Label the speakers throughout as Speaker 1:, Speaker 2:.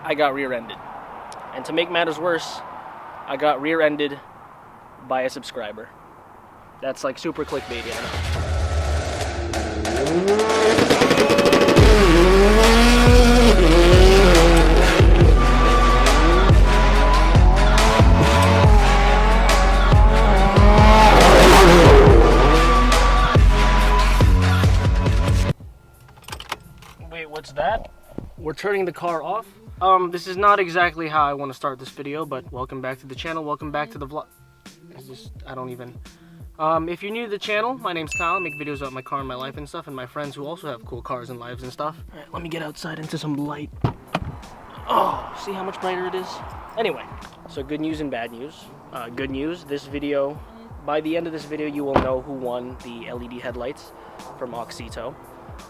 Speaker 1: I got rear-ended. And to make matters worse, I got rear-ended by a subscriber. That's like super clickbaity, I know. Wait, what's that? We're turning the car off. This is not exactly how I want to start this video, but welcome back to the channel. Welcome back to the vlog. If you're new to the channel, my name's Kyle. I make videos about my car and my life and stuff, and my friends who also have cool cars and lives and stuff. All right, let me get outside into some light. Oh, see how much brighter it is? Anyway, so good news and bad news. Good news, this video, by the end of this video, you will know who won the LED headlights from Oxito.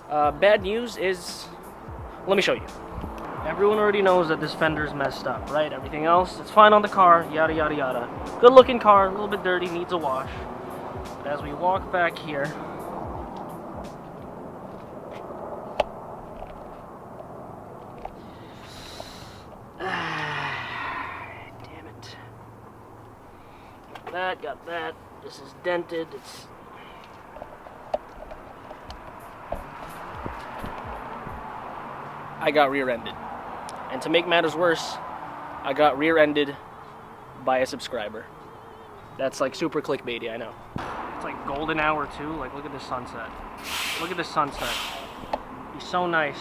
Speaker 1: Bad news is, let me show you. Everyone already knows that this fender's messed up, right? Everything else, it's fine on the car, yada yada yada. Good looking car, a little bit dirty, needs a wash. But as we walk back here, damn it. Got that, this is dented, I got rear-ended. And to make matters worse, I got rear-ended by a subscriber. That's like super clickbaity, I know. It's like golden hour too. Like, look at this sunset. Look at this sunset. He's so nice.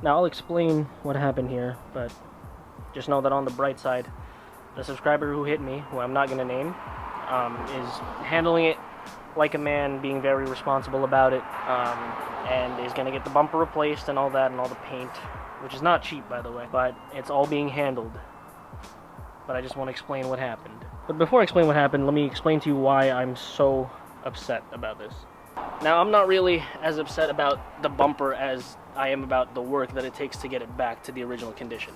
Speaker 1: Now I'll explain what happened here, but just know that on the bright side, the subscriber who hit me, who I'm not gonna name, is handling it like a man, being very responsible about it, and is gonna get the bumper replaced and all that and all the paint, which is not cheap, by the way, but it's all being handled. But I just want to explain what happened. But before I explain what happened, let me explain to you why I'm so upset about this. Now, I'm not really as upset about the bumper as I am about the work that it takes to get it back to the original condition.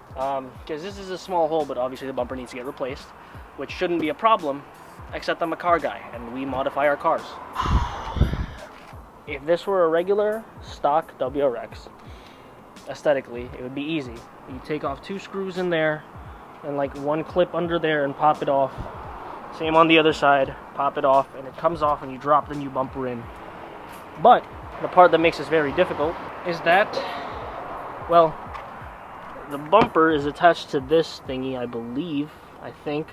Speaker 1: Because this is a small hole, but obviously the bumper needs to get replaced, which shouldn't be a problem, except I'm a car guy, and we modify our cars. If this were a regular stock WRX, aesthetically, it would be easy. You take off 2 screws in there, and like 1 clip under there and pop it off. Same on the other side, pop it off, and it comes off and you drop the new bumper in. But the part that makes this very difficult is that, well, the bumper is attached to this thingy, I believe, I think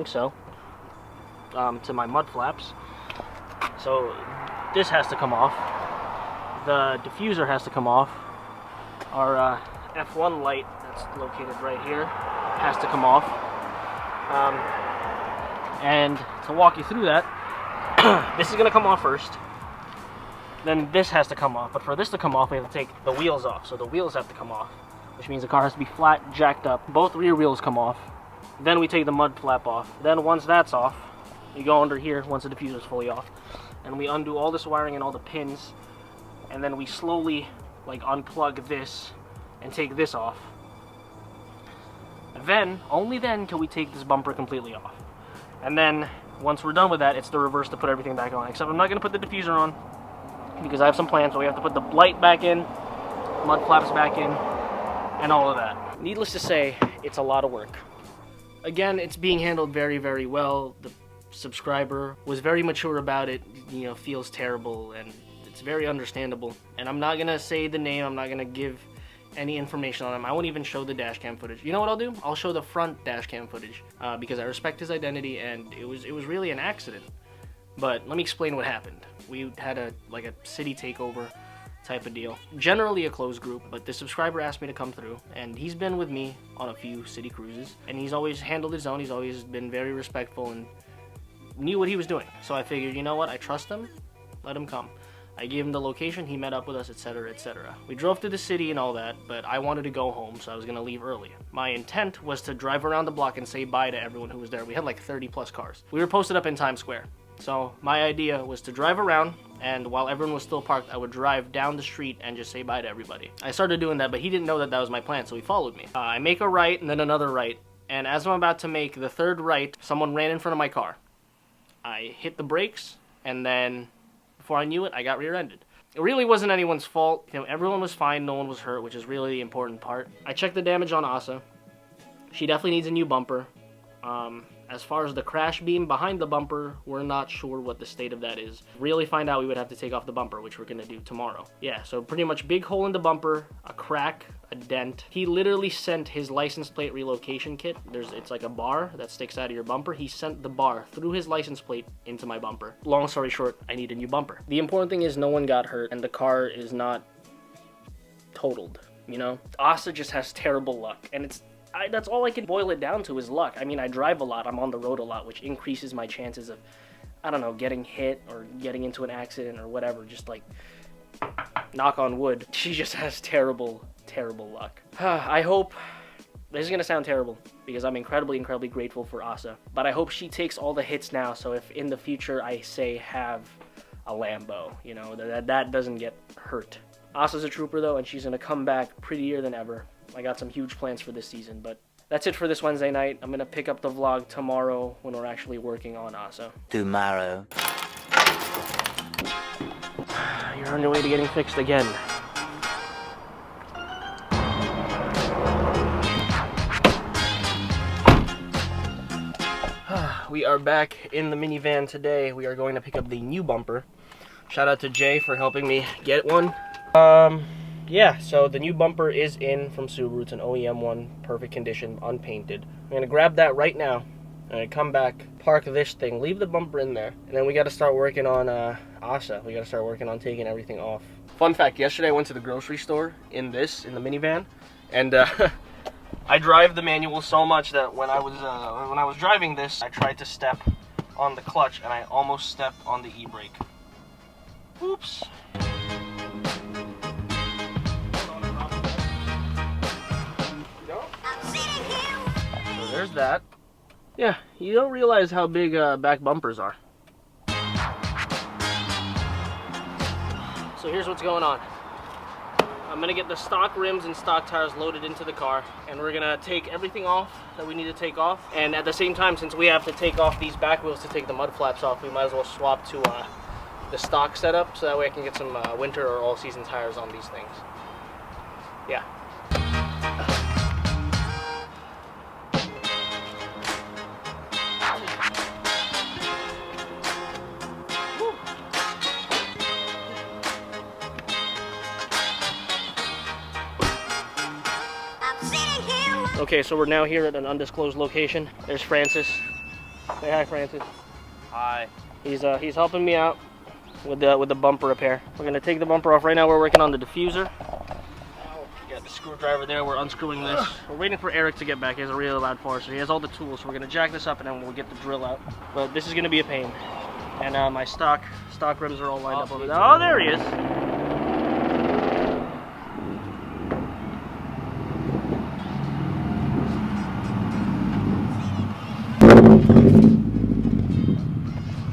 Speaker 1: so, to my mud flaps. So this has to come off. The diffuser has to come off. Our F1 light that's located right here has to come off. And to walk you through that, this is going to come off first. Then this has to come off. But for this to come off, we have to take the wheels off. So the wheels have to come off, which means the car has to be flat, jacked up. Both rear wheels come off. Then we take the mud flap off. Then once that's off, you go under here once the diffuser is fully off. And we undo all this wiring and all the pins. And then we slowly like unplug this and take this off. Then, only then, can we take this bumper completely off. And then, once we're done with that, it's the reverse to put everything back on. Except I'm not going to put the diffuser on, because I have some plans, so we have to put the light back in, mud flaps back in, and all of that. Needless to say, it's a lot of work. Again, it's being handled very, very well. The subscriber was very mature about it, you know, feels terrible, and it's very understandable. And I'm not going to say the name, I'm not going to give any information on him. I won't even show the dash cam footage. You know what I'll do? I'll show the front dash cam footage, because I respect his identity, and it was really an accident. But let me explain what happened. We had a city takeover type of deal. Generally a closed group, but the subscriber asked me to come through, and he's been with me on a few city cruises, and he's always handled his own. He's always been very respectful and knew what he was doing. So I figured, you know what? I trust him. Let him come. I gave him the location, he met up with us, etc., etc. We drove to the city and all that, but I wanted to go home, so I was going to leave early. My intent was to drive around the block and say bye to everyone who was there. We had like 30 plus cars. We were posted up in Times Square. So my idea was to drive around, and while everyone was still parked, I would drive down the street and just say bye to everybody. I started doing that, but he didn't know that that was my plan, so he followed me. I make a right and then another right, and as I'm about to make the third right, someone ran in front of my car. I hit the brakes, and then before I knew it, I got rear-ended. It really wasn't anyone's fault. You know, everyone was fine, no one was hurt, which is really the important part. I checked the damage on Asa. She definitely needs a new bumper. As far as the crash beam behind the bumper, we're not sure what the state of that is. Really find out, we would have to take off the bumper, which we're gonna do tomorrow. Yeah, so pretty much big hole in the bumper, a crack, a dent. He literally sent his license plate relocation kit. It's like a bar that sticks out of your bumper. He sent the bar through his license plate into my bumper. Long story short, I need a new bumper. The important thing is no one got hurt and the car is not totaled, you know? Asa just has terrible luck, and that's all I can boil it down to is luck. I mean, I drive a lot, I'm on the road a lot, which increases my chances of, I don't know, getting hit or getting into an accident or whatever, just like, knock on wood. She just has terrible, terrible luck. I hope, this is gonna sound terrible, because I'm incredibly, incredibly grateful for Asa, but I hope she takes all the hits now, so if in the future I say have a Lambo, you know, that doesn't get hurt. Asa's a trooper though, and she's gonna come back prettier than ever. I got some huge plans for this season, but that's it for this Wednesday night. I'm gonna pick up the vlog tomorrow when we're actually working on Asa.
Speaker 2: Tomorrow.
Speaker 1: You're on your way to getting fixed again. We are back in the minivan today. We are going to pick up the new bumper. Shout out to Jay for helping me get one. Yeah, so the new bumper is in from Subaru. It's an OEM one, perfect condition, unpainted. I'm gonna grab that right now. I'm gonna come back, park this thing, leave the bumper in there, and then we gotta start working on Asa. We gotta start working on taking everything off. Fun fact, yesterday I went to the grocery store in the minivan, and I drive the manual so much that when I was driving this, I tried to step on the clutch and I almost stepped on the e-brake. Oops. So there's that. Yeah, you don't realize how big back bumpers are. So here's what's going on. I'm gonna get the stock rims and stock tires loaded into the car, and we're gonna take everything off that we need to take off. And at the same time, since we have to take off these back wheels to take the mud flaps off, we might as well swap to the stock setup, so that way I can get some winter or all-season tires on these things. Yeah. Okay, so we're now here at an undisclosed location. There's Francis. Say hi, Francis.
Speaker 3: Hi.
Speaker 1: He's helping me out with the bumper repair. We're gonna take the bumper off. Right now we're working on the diffuser. Got the screwdriver there. We're unscrewing this. We're waiting for Eric to get back. He has a really loud force, so he has all the tools. So we're gonna jack this up and then we'll get the drill out. But this is gonna be a pain. And my stock rims are all lined up over there. Oh, there he is.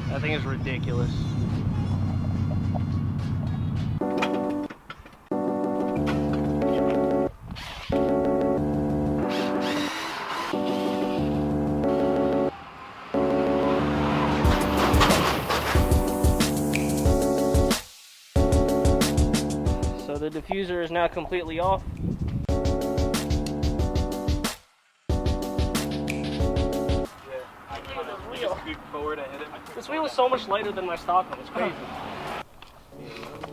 Speaker 1: That thing is ridiculous. So the diffuser is now completely off. This wheel is so much lighter than my stock one. It's crazy.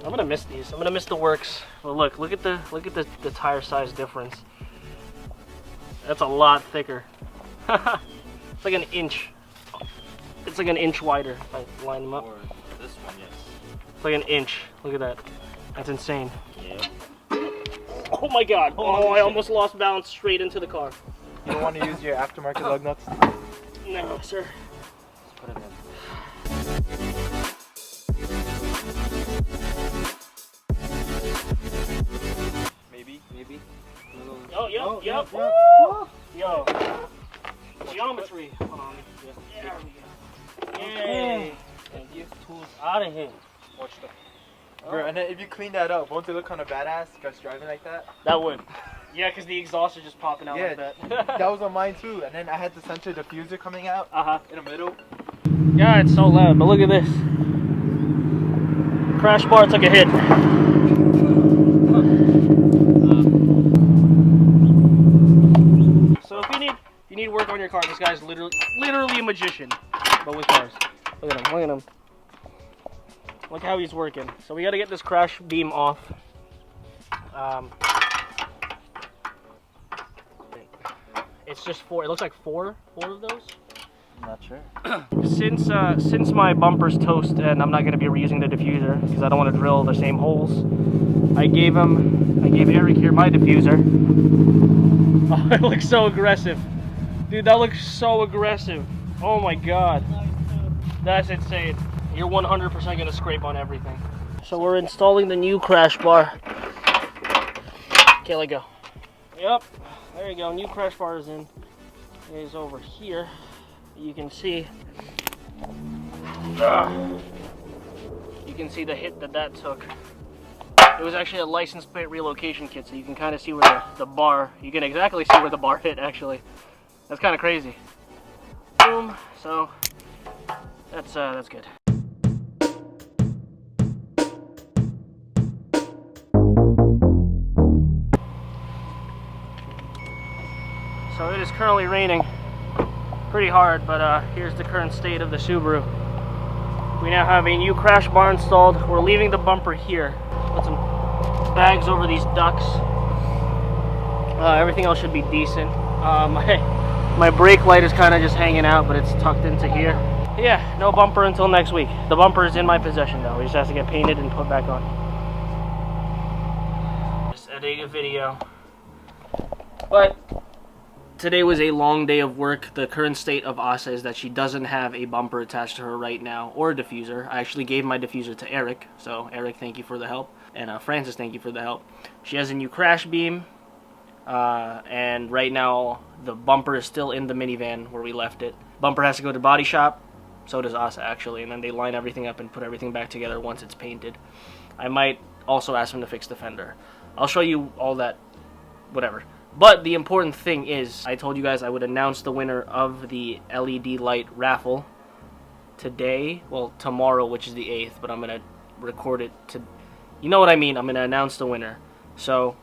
Speaker 1: I'm gonna miss these. I'm gonna miss the works. Well, look at the tire size difference. That's a lot thicker. It's like an inch. It's like an inch wider if I line them up.
Speaker 3: Or this one, yes.
Speaker 1: It's like an inch. Look at that. That's insane.
Speaker 3: Yeah.
Speaker 1: Oh my god. Oh, I almost lost balance straight into the car.
Speaker 4: You don't want to use your aftermarket lug nuts?
Speaker 1: No, sir.
Speaker 3: Let's put it in. Maybe.
Speaker 1: Oh, yep. Yo. Geometry. Hold on. There we go. Yay.
Speaker 3: And get tools out of here.
Speaker 4: Watch that. Bro, and then if you clean that up, won't it look kind of badass? Guys driving like that?
Speaker 1: That would. Yeah, because the exhaust is just popping out like that.
Speaker 4: That was on mine too. And then I had the center diffuser coming out in the middle.
Speaker 1: Yeah, it's so loud, but look at this. Crash bar took a hit. So if you need work on your car, this guy's literally a magician, but with cars. Look at him, look at him. Look how he's working. So we got to get this crash beam off. It's just four. It looks like four of those.
Speaker 3: I'm not sure.
Speaker 1: Since my bumper's toast and I'm not going to be reusing the diffuser because I don't want to drill the same holes, I gave Eric here my diffuser. Oh, it looks so aggressive, dude. That looks so aggressive. Oh my god, that's insane. You're 100% going to scrape on everything. So we're installing the new crash bar. Okay, let go. Yep, there you go. New crash bar is in. It is over here. You can see. You can see the hit that took. It was actually a license plate relocation kit, so you can kind of see where the bar. You can exactly see where the bar hit. Actually, that's kind of crazy. Boom. So that's good. So it is currently raining pretty hard, but here's the current state of the Subaru. We now have a new crash bar installed. We're leaving the bumper here. Put some bags over these ducts. Everything else should be decent. My brake light is kind of just hanging out, but it's tucked into here. Yeah, no bumper until next week. The bumper is in my possession though. It just has to get painted and put back on. Just editing a video. But today was a long day of work. The current state of Asa is that she doesn't have a bumper attached to her right now, or a diffuser. I actually gave my diffuser to Eric, so Eric, thank you for the help. And Francis, thank you for the help. She has a new crash beam, and right now the bumper is still in the minivan where we left it. Bumper has to go to body shop, so does Asa actually, and then they line everything up and put everything back together once it's painted. I might also ask them to fix the fender. I'll show you all that, whatever. But the important thing is, I told you guys I would announce the winner of the LED light raffle today, well, tomorrow, which is the 8th, but I'm going to record it to, you know what I mean, I'm going to announce the winner. So,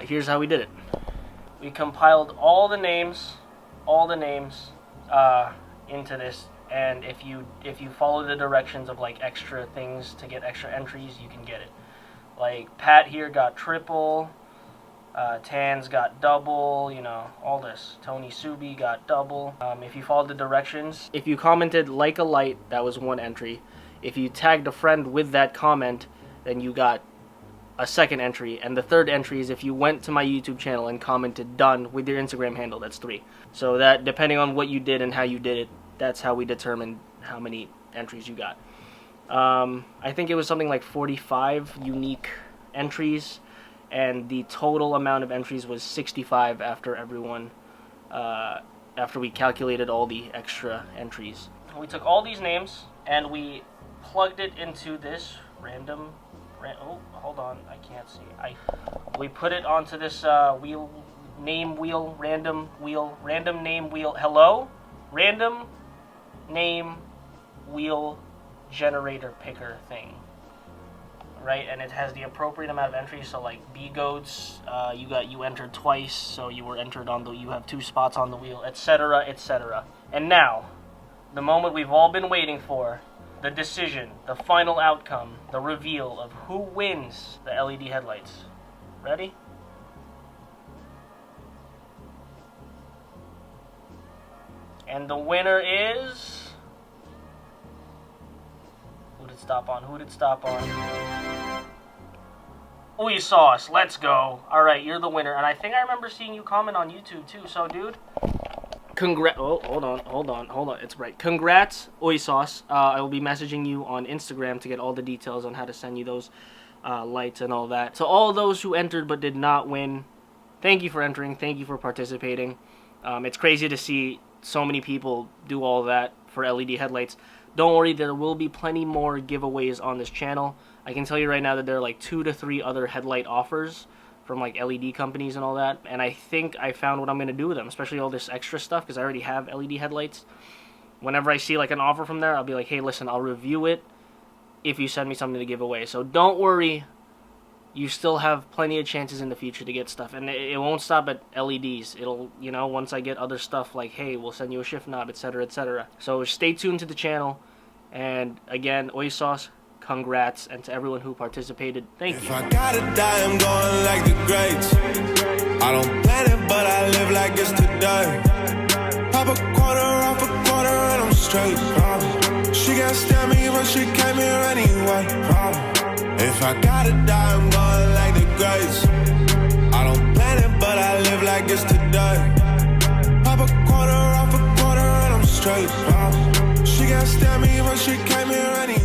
Speaker 1: here's how we did it. We compiled all the names into this, and if you follow the directions of like extra things to get extra entries, you can get it. Like Pat here got triple. Tan's got double, you know, all this. Tony Subi got double. If you followed the directions, if you commented like a light, that was one entry. If you tagged a friend with that comment, then you got a second entry. And the third entry is if you went to my YouTube channel and commented done with your Instagram handle, that's 3. So that, depending on what you did and how you did it, that's how we determined how many entries you got. I think it was something like 45 unique entries. And the total amount of entries was 65 after everyone, after we calculated all the extra entries. We took all these names and we plugged it into this random, oh, hold on, I can't see. We put it onto this random name wheel, hello? Random name wheel generator picker thing. Right, and it has the appropriate amount of entries. So like B-goats, you entered twice, so you were entered on you have 2 spots on the wheel, etc., etc. And now, the moment we've all been waiting for, the decision, the final outcome, the reveal of who wins the LED headlights. Ready? And the winner is... Who did stop on? Ooh, sauce, let's go. Alright, you're the winner. And I think I remember seeing you comment on YouTube too. So, dude, oh, hold on. It's right. Congrats, Oi Sauce. I will be messaging you on Instagram to get all the details on how to send you those lights and all that. So all those who entered but did not win, thank you for entering. Thank you for participating. It's crazy to see so many people do all that for LED headlights. Don't worry, there will be plenty more giveaways on this channel. I can tell you right now that there are like 2 to 3 other headlight offers from like LED companies and all that. And I think I found what I'm going to do with them, especially all this extra stuff because I already have LED headlights. Whenever I see like an offer from there, I'll be like, hey, listen, I'll review it if you send me something to give away. So don't worry. You still have plenty of chances in the future to get stuff, and it won't stop at LEDs. It'll, you know, once I get other stuff like, hey, we'll send you a shift knob, etc., etc. So stay tuned to the channel, and again, Oi Sauce, congrats, and to everyone who participated, thank you.
Speaker 2: If I gotta die, I'm going like the greats. I don't plan it, but I live like it's today. Pop a quarter off a quarter and I'm straight. She can't stand me, but she came here anyway. If I gotta die, I'm going like the greats. I don't plan it, but I live like it's today. Pop a quarter off a quarter and I'm straight. She can't stand me, but she came here anyway.